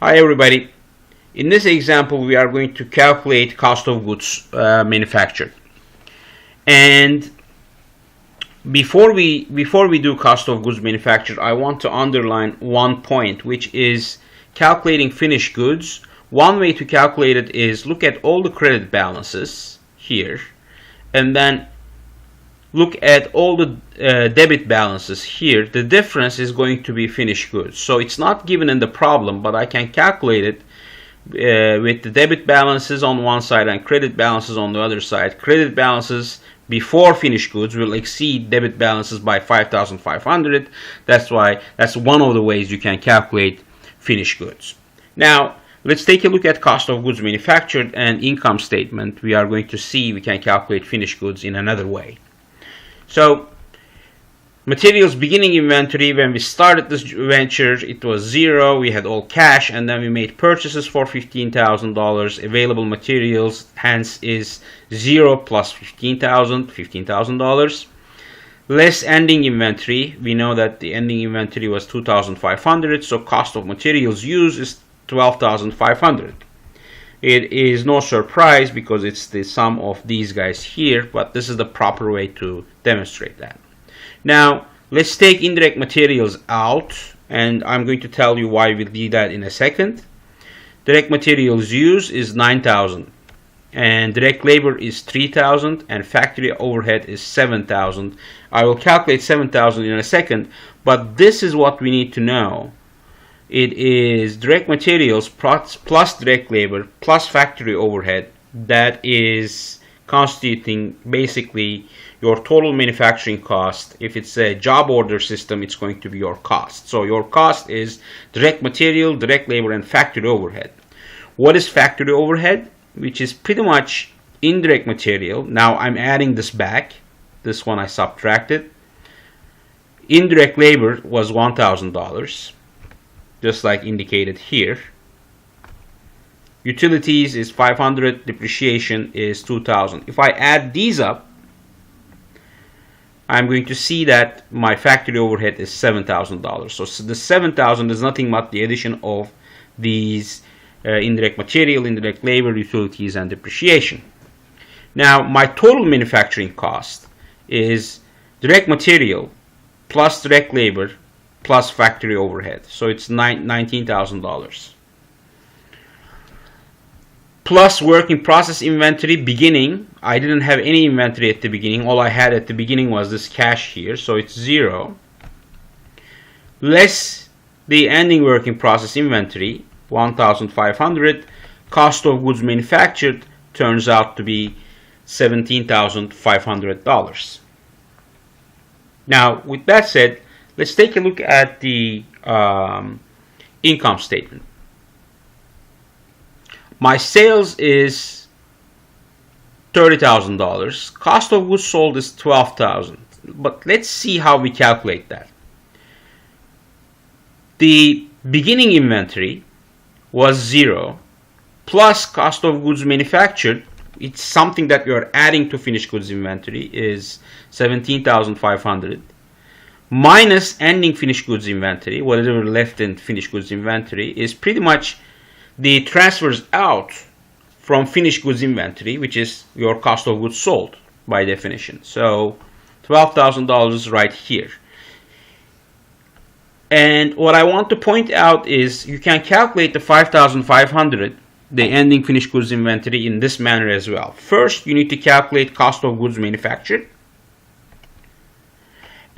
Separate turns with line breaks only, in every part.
Hi everybody. In this example we are going to calculate cost of goods manufactured. And before we do cost of goods manufactured, I want to underline one point, which is calculating finished goods. One way to calculate it is look at all the credit balances here and then look at all the debit balances here. The difference is going to be finished goods. So it's not given in the problem, but I can calculate it with the debit balances on one side and credit balances on the other side. Credit balances before finished goods will exceed debit balances by 5,500. That's one of the ways you can calculate finished goods. Now let's take a look at cost of goods manufactured and income statement. We are going to see we can calculate finished goods in another way. So materials beginning inventory, when we started this venture it was 0, we had all cash, and then we made purchases for $15,000. Available materials hence is 0 plus $15,000. Less ending inventory. We know that the ending inventory was 2,500, so cost of materials used is 12,500. It is no surprise because it's the sum of these guys here, but this is the proper way to demonstrate that. Now let's take indirect materials out, and I'm going to tell you why we'll do that in a second. Direct materials used is 9,000, and direct labor is 3,000, and factory overhead is 7,000. I will calculate 7,000 in a second, but this is what we need to know. It is direct materials plus direct labor plus factory overhead that is constituting basically your total manufacturing cost. If it's a job order system, it's going to be your cost. So your cost is direct material, direct labor, and factory overhead. What is factory overhead? Which is pretty much indirect material. Now I'm adding this back. This one I subtracted. Indirect labor was $1,000. Just like indicated here. Utilities is 500, depreciation is 2,000. If I add these up, I'm going to see that my factory overhead is $7,000. So the 7,000 is nothing but the addition of these indirect material, indirect labor, utilities, and depreciation. Now my total manufacturing cost is direct material plus direct labor plus factory overhead, so it's $19,000. Plus work in process inventory beginning. I didn't have any inventory at the beginning. All I had at the beginning was this cash here, so it's 0. Less the ending work in process inventory, 1,500. Cost of goods manufactured turns out to be $17,500. Now with that said, let's take a look at the income statement. My sales is $30,000. Cost of goods sold is $12,000. But let's see how we calculate that. The beginning inventory was 0 plus cost of goods manufactured. It's something that we are adding to finished goods inventory is 17,500. Minus ending finished goods inventory, whatever left in finished goods inventory, is pretty much the transfers out from finished goods inventory, which is your cost of goods sold by definition. So $12,000 is right here. And what I want to point out is you can calculate the 5,500, the ending finished goods inventory, in this manner as well. First, you need to calculate cost of goods manufactured.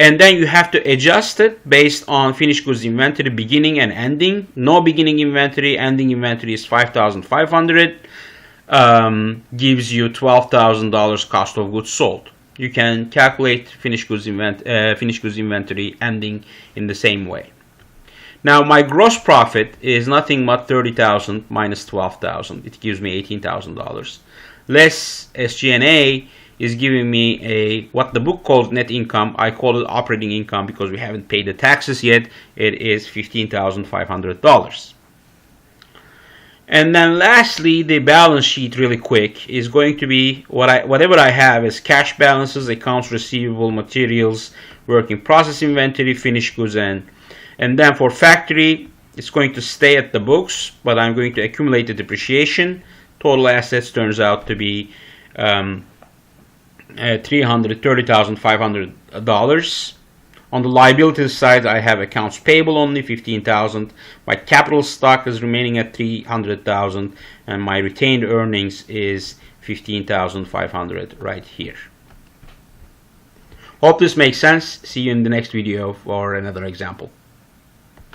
And then you have to adjust it based on finished goods inventory beginning and ending. No beginning inventory, ending inventory is 5,500. Gives you $12,000 cost of goods sold. You can calculate finished goods inventory ending in the same way. Now my gross profit is nothing but 30,000 minus 12,000. It gives me $18,000. Less SG&A is giving me what the book calls net income. I call it operating income because we haven't paid the taxes yet. It is $15,500. And then lastly, the balance sheet really quick is going to be whatever I have is cash balances, accounts receivable, materials, work in process inventory, finished goods, and then for factory It's going to stay at the books, but I'm going to accumulate the depreciation. Total assets turns out to be $330,500. On the liabilities side, I have accounts payable only $15,000. My capital stock is remaining at $300,000, and my retained earnings is $15,500 right here. Hope this makes sense. See you in the next video for another example.